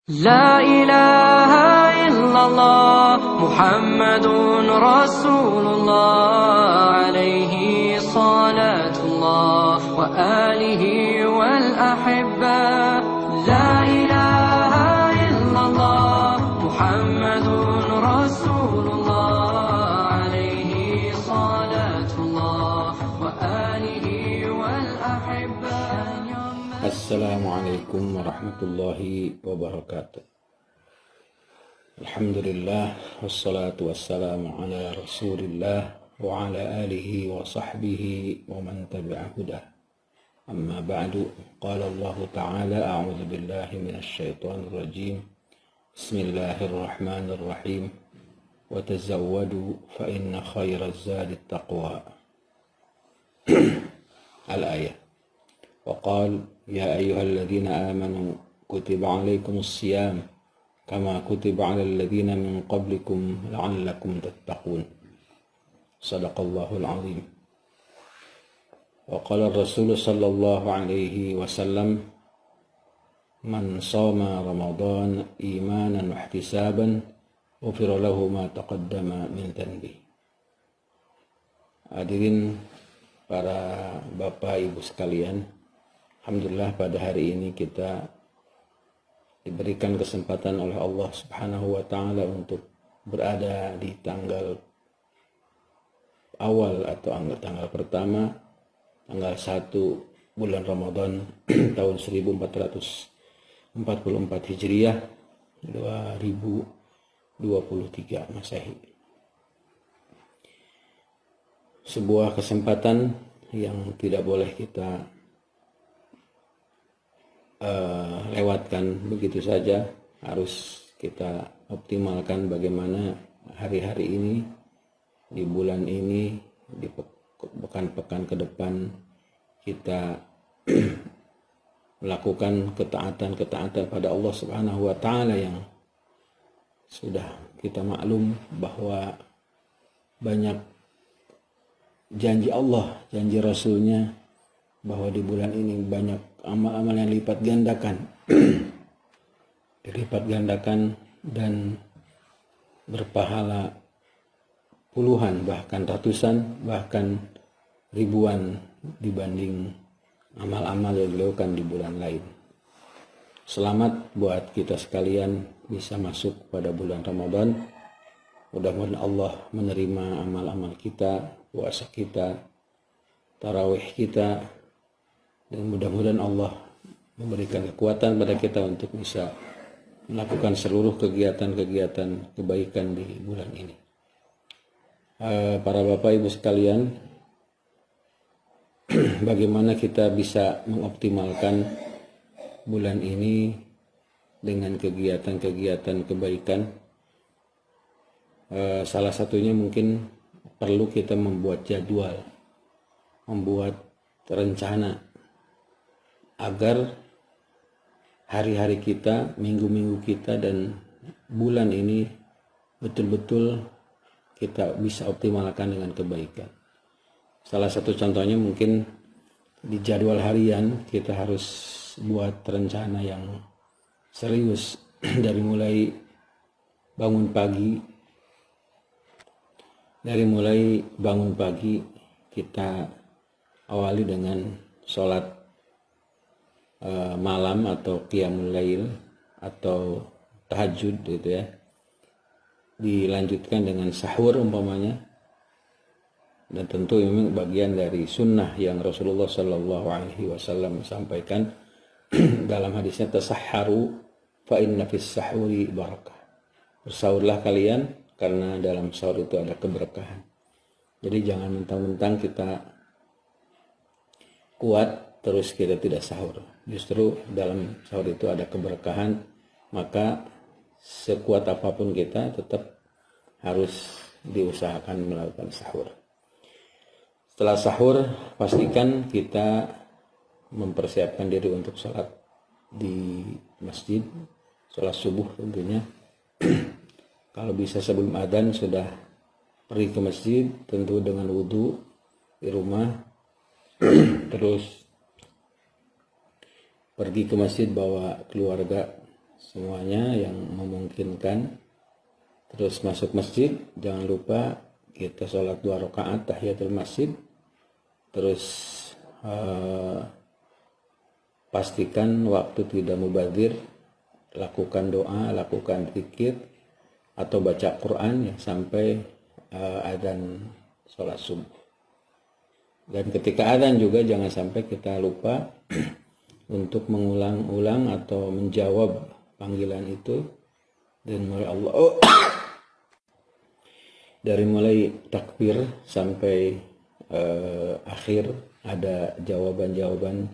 لا إله إلا الله محمد رسول الله عليه صلاة الله وآله والأحبة لا إله إلا الله محمد رسول الله عليه صلاة الله وآله والأحبة. Assalamualaikum warahmatullahi wabarakatuh. Alhamdulillah wassalatu wassalamu ala rasulillah wa ala alihi wa sahbihi wa man tabi'a hudah. Amma ba'du, qala Allah ta'ala a'udzu billahi minasy syaithanir rajim. Bismillahirrahmanirrahim. Wa tazawwadu fa inna khairaz zadit taqwa. Al-ayah. وقال يا أيها الذين آمنوا كتب عليكم الصيام كما كتب على الذين من قبلكم لعلكم تتقون. صدق الله العظيم. وقال الرسول صلى الله عليه وسلم من صام رمضان إيمانا واحتسابا غفر له ما تقدم من ذنبه. Hadirin para bapak ibu sekalian, alhamdulillah pada hari ini kita diberikan kesempatan oleh Allah Subhanahu wa Ta'ala untuk berada di tanggal awal atau tanggal pertama, tanggal 1 bulan Ramadan tahun 1444 Hijriah 2023 Masehi. Sebuah kesempatan yang tidak boleh kita lewatkan begitu saja. Harus kita optimalkan bagaimana hari-hari ini, di bulan ini, di pekan-pekan ke depan kita melakukan ketaatan pada Allah Subhanahu wa Ta'ala yang sudah kita maklum bahwa banyak janji Allah, janji Rasulnya bahwa di bulan ini banyak amal-amal yang dilipat gandakan dan berpahala puluhan, bahkan ratusan, bahkan ribuan dibanding amal-amal yang dilakukan di bulan lain. Selamat buat kita sekalian bisa masuk pada bulan Ramadan. Mudah-mudahan Allah menerima amal-amal kita, puasa kita, tarawih kita, dan mudah-mudahan Allah memberikan kekuatan pada kita untuk bisa melakukan seluruh kegiatan-kegiatan kebaikan di bulan ini. Para bapak ibu sekalian, bagaimana kita bisa mengoptimalkan bulan ini dengan kegiatan-kegiatan kebaikan? Salah satunya mungkin perlu kita membuat jadwal, membuat rencana agar hari-hari kita, minggu-minggu kita, dan bulan ini betul-betul kita bisa optimalkan dengan kebaikan. Salah satu contohnya mungkin di jadwal harian kita harus buat rencana yang serius dari mulai bangun pagi. Kita awali dengan sholat malam atau qiyamul lail atau tahajud gitu ya. Dilanjutkan dengan sahur umpamanya. Dan tentu ini bagian dari sunnah yang Rasulullah Shallallahu Alaihi Wasallam sampaikan dalam hadisnya, tasahharu fa inna fis sahuri barakah. Bersahurlah kalian karena dalam sahur itu ada keberkahan. Jadi jangan mentang-mentang kita kuat terus kita tidak sahur. Justru dalam sahur itu ada keberkahan, maka sekuat apapun kita tetap harus diusahakan melakukan sahur. Setelah sahur, pastikan kita mempersiapkan diri untuk sholat di masjid, sholat subuh tentunya. Kalau bisa sebelum adzan sudah pergi ke masjid, tentu dengan wudhu di rumah, terus pergi ke masjid bawa keluarga semuanya yang memungkinkan. Terus masuk masjid, jangan lupa kita sholat 2 rakaat tahiyatul masjid. Terus pastikan waktu tidak mubazir, lakukan doa, lakukan zikir atau baca Quran ya, sampai adzan sholat subuh. Dan ketika adzan juga jangan sampai kita lupa untuk mengulang-ulang atau menjawab panggilan itu. Dan mulai Allah dari mulai takbir sampai akhir ada jawaban-jawaban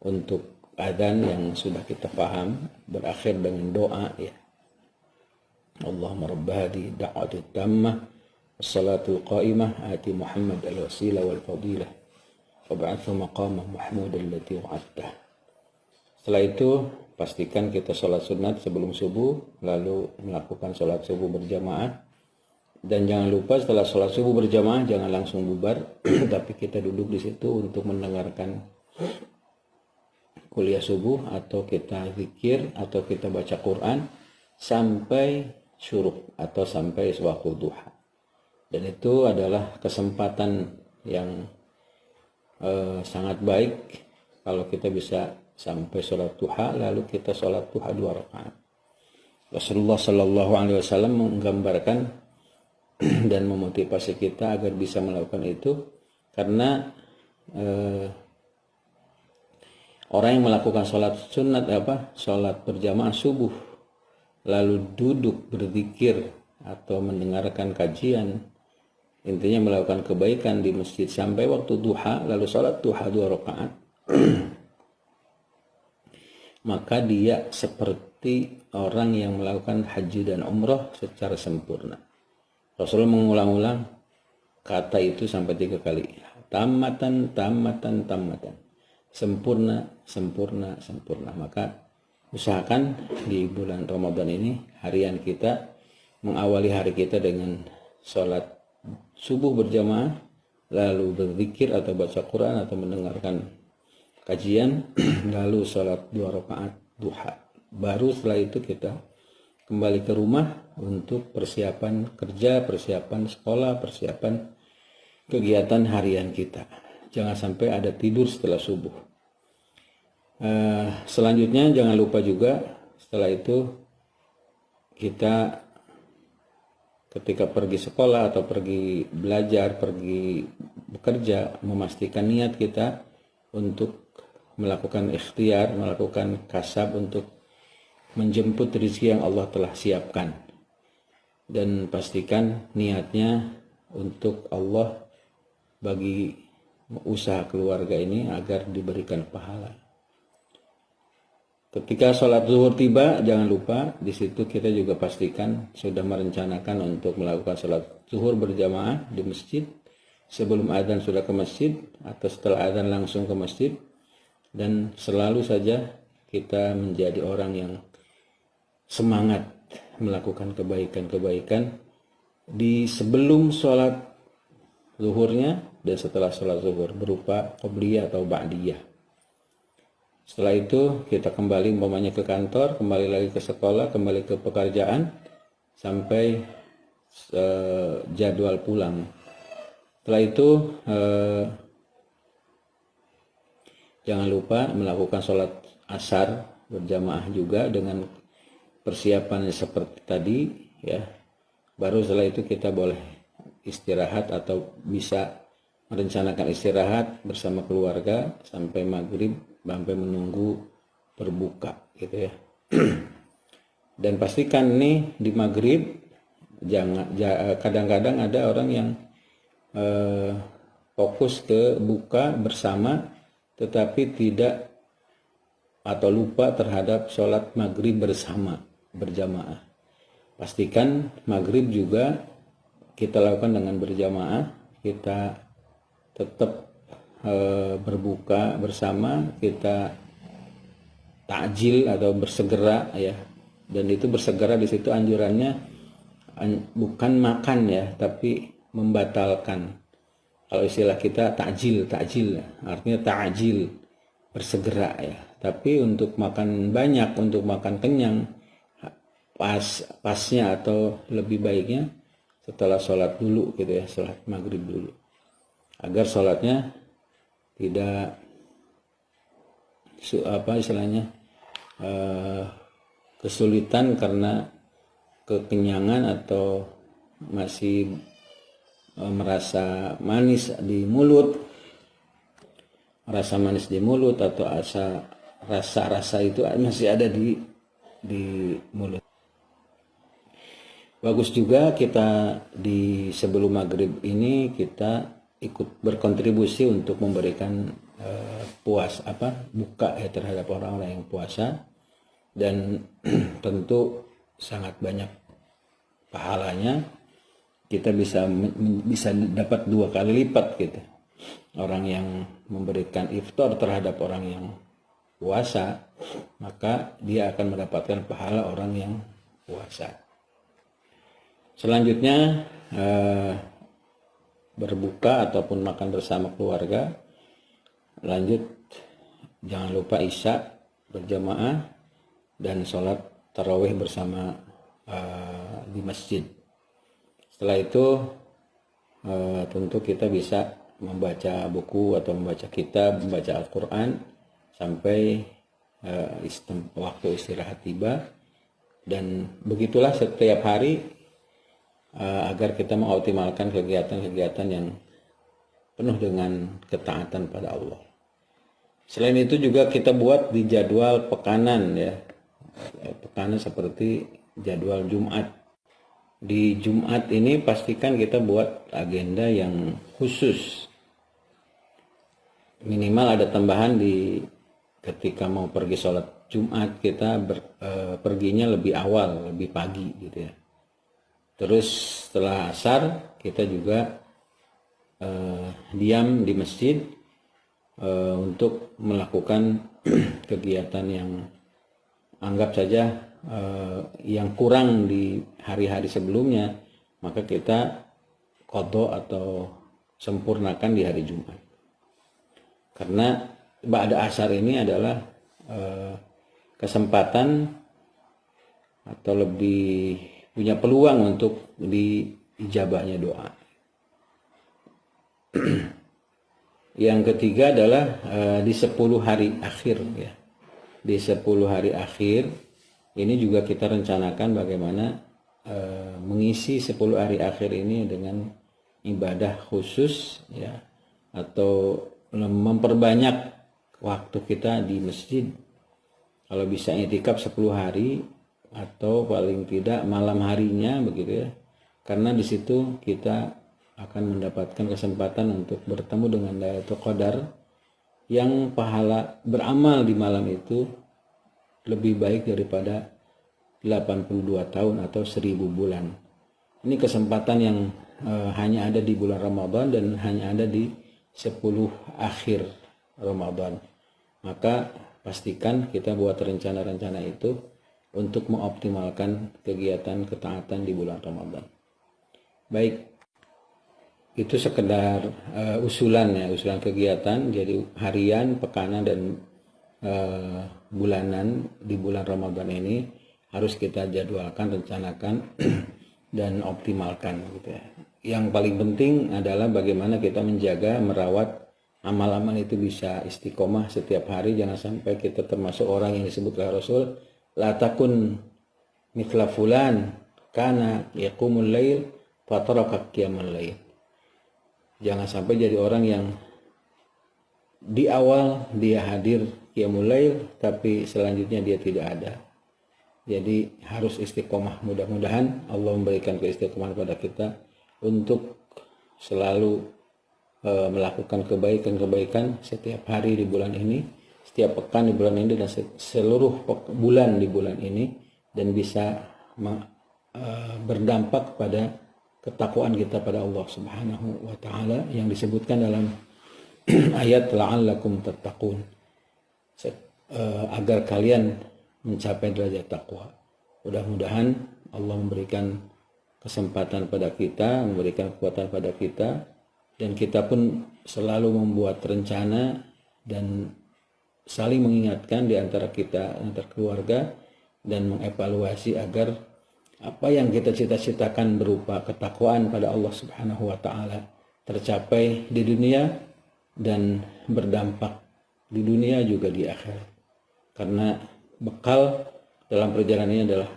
untuk adzan yang sudah kita paham, berakhir dengan doa ya. Allahumma rabb hadhihi da'wati tammah wassalatul qa'imah ati Muhammad al-wasilah wal fadilah wab'athu maqamah mahmud allati wa'adtah. Setelah itu pastikan kita sholat sunat sebelum subuh, lalu melakukan sholat subuh berjamaah. Dan jangan lupa setelah sholat subuh berjamaah jangan langsung bubar, tapi kita duduk di situ untuk mendengarkan kuliah subuh, atau kita zikir, atau kita baca Quran sampai syuruk atau sampai waktu duha. Dan itu adalah kesempatan yang sangat baik kalau kita bisa sampai sholat duha, lalu kita sholat duha 2 rakaat. Rasulullah Shallallahu Alaihi Wasallam menggambarkan dan memotivasi kita agar bisa melakukan itu, karena orang yang melakukan sholat sunat sholat berjamaah subuh lalu duduk berzikir atau mendengarkan kajian, intinya melakukan kebaikan di masjid sampai waktu duha, lalu sholat duha 2 rakaat maka dia seperti orang yang melakukan haji dan umroh secara sempurna. Rasulullah mengulang-ulang kata itu sampai 3 kali, tamatan, tamatan, tamatan, sempurna, sempurna, sempurna. Maka usahakan di bulan Ramadan ini harian kita mengawali hari kita dengan sholat subuh berjamaah, lalu berzikir atau baca Quran atau mendengarkan kajian, lalu sholat 2 rakaat duha. Baru setelah itu kita kembali ke rumah untuk persiapan kerja, persiapan sekolah, persiapan kegiatan harian kita. Jangan sampai ada tidur setelah subuh. Selanjutnya jangan lupa juga setelah itu kita ketika pergi sekolah atau pergi belajar, pergi bekerja, memastikan niat kita untuk melakukan ikhtiar, melakukan kasab untuk menjemput rezeki yang Allah telah siapkan. Dan pastikan niatnya untuk Allah bagi usaha keluarga ini agar diberikan pahala. Ketika sholat zuhur tiba, jangan lupa di situ kita juga pastikan sudah merencanakan untuk melakukan sholat zuhur berjamaah di masjid. Sebelum adzan sudah ke masjid atau setelah adzan langsung ke masjid. Dan selalu saja kita menjadi orang yang semangat melakukan kebaikan-kebaikan di sebelum sholat zuhurnya dan setelah sholat zuhur berupa qobliyah atau ba'diyah. Setelah itu kita kembali umpamanya ke kantor, kembali lagi ke sekolah, kembali ke pekerjaan sampai jadwal pulang. Setelah itu jangan lupa melakukan sholat asar berjamaah juga dengan persiapan seperti tadi ya. Baru setelah itu kita boleh istirahat atau bisa merencanakan istirahat bersama keluarga sampai maghrib, sampai menunggu berbuka gitu ya. Dan pastikan nih di maghrib kadang-kadang ada orang yang fokus ke buka bersama tetapi tidak atau lupa terhadap sholat maghrib bersama berjamaah. Pastikan maghrib juga kita lakukan dengan berjamaah, kita tetap berbuka bersama, kita takjil atau bersegera ya. Dan itu bersegera di situ anjurannya bukan makan ya, tapi membatalkan. Kalau istilah kita takjil artinya takjil bersegera ya. Tapi untuk makan banyak, untuk makan kenyang pasnya atau lebih baiknya setelah sholat dulu gitu ya, sholat maghrib dulu, agar sholatnya tidak kesulitan karena kekenyangan atau masih merasa manis di mulut, atau rasa itu masih ada di mulut. Bagus juga kita di sebelum maghrib ini kita ikut berkontribusi untuk memberikan buka ya terhadap orang-orang yang puasa, dan tentu sangat banyak pahalanya. Kita bisa dapat 2 kali lipat gitu. Orang yang memberikan iftar terhadap orang yang puasa, maka dia akan mendapatkan pahala orang yang puasa. Selanjutnya berbuka ataupun makan bersama keluarga. Lanjut, jangan lupa isya berjamaah dan sholat tarawih bersama di masjid. Setelah itu tentu kita bisa membaca buku atau membaca kitab, membaca Al-Quran sampai waktu istirahat tiba. Dan begitulah setiap hari agar kita mengoptimalkan kegiatan-kegiatan yang penuh dengan ketaatan pada Allah. Selain itu juga kita buat di jadwal pekanan ya. Pekanan seperti jadwal Jumat. Di Jumat ini pastikan kita buat agenda yang khusus. Minimal ada tambahan ketika mau pergi sholat Jumat, kita perginya lebih awal, lebih pagi gitu ya. Terus setelah asar kita juga diam di masjid untuk melakukan kegiatan yang anggap saja yang kurang di hari-hari sebelumnya, maka kita qadha atau sempurnakan di hari Jumat. Karena ba'da asar ini adalah kesempatan atau lebih punya peluang untuk diijabahnya doa. Yang ketiga adalah di 10 hari akhir ya. Di 10 hari akhir ini juga kita rencanakan bagaimana mengisi 10 hari akhir ini dengan ibadah khusus ya, atau memperbanyak waktu kita di masjid. Kalau bisa i'tikaf 10 hari atau paling tidak malam harinya begitu ya. Karena di situ kita akan mendapatkan kesempatan untuk bertemu dengan Lailatul Qadar yang pahala beramal di malam itu lebih baik daripada 82 tahun atau 1000 bulan. Ini kesempatan yang hanya ada di bulan Ramadan dan hanya ada di 10 akhir Ramadan. Maka pastikan kita buat rencana-rencana itu untuk mengoptimalkan kegiatan ketaatan di bulan Ramadan. Baik, itu sekedar usulan kegiatan. Jadi harian, pekanan, dan bulanan di bulan Ramadan ini harus kita jadwalkan, rencanakan dan optimalkan gitu ya. Yang paling penting adalah bagaimana kita menjaga, merawat amal-amal itu bisa istiqomah setiap hari. Jangan sampai kita termasuk orang yang disebut oleh Rasul, la takun mithla fulan kana yaqumul lail fataraka qiyamul lail. Jangan sampai jadi orang yang di awal dia hadir qiyamul lail tapi selanjutnya dia tidak ada. Jadi harus istiqomah. Mudah-mudahan Allah memberikan keistiqomahan pada kita untuk selalu melakukan kebaikan-kebaikan setiap hari di bulan ini, setiap pekan di bulan ini, dan seluruh bulan di bulan ini, dan bisa berdampak pada ketakwaan kita pada Allah Subhanahu wa taala yang disebutkan dalam ayat la'allakum tattaqun, agar kalian mencapai derajat takwa. Mudah-mudahan Allah memberikan kesempatan pada kita, memberikan kekuatan pada kita, dan kita pun selalu membuat rencana dan saling mengingatkan di antara kita, antar keluarga, dan mengevaluasi agar apa yang kita cita-citakan berupa ketakwaan pada Allah Subhanahu wa taala tercapai di dunia dan berdampak di dunia juga di akhirat. Karena bekal dalam perjalanan ini adalah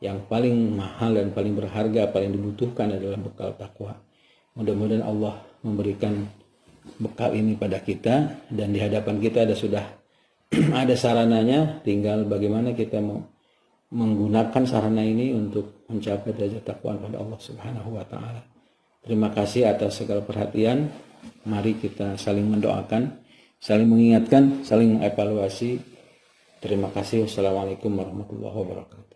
yang paling mahal dan paling berharga, paling dibutuhkan adalah bekal takwa. Mudah-mudahan Allah memberikan bekal ini pada kita, dan di hadapan kita sudah ada sarananya, tinggal bagaimana kita mau menggunakan sarana ini untuk mencapai derajat takwa pada Allah Subhanahu wa taala. Terima kasih atas segala perhatian. Mari kita saling mendoakan, saling mengingatkan, saling mengevaluasi. Terima kasih. Wassalamualaikum warahmatullahi wabarakatuh.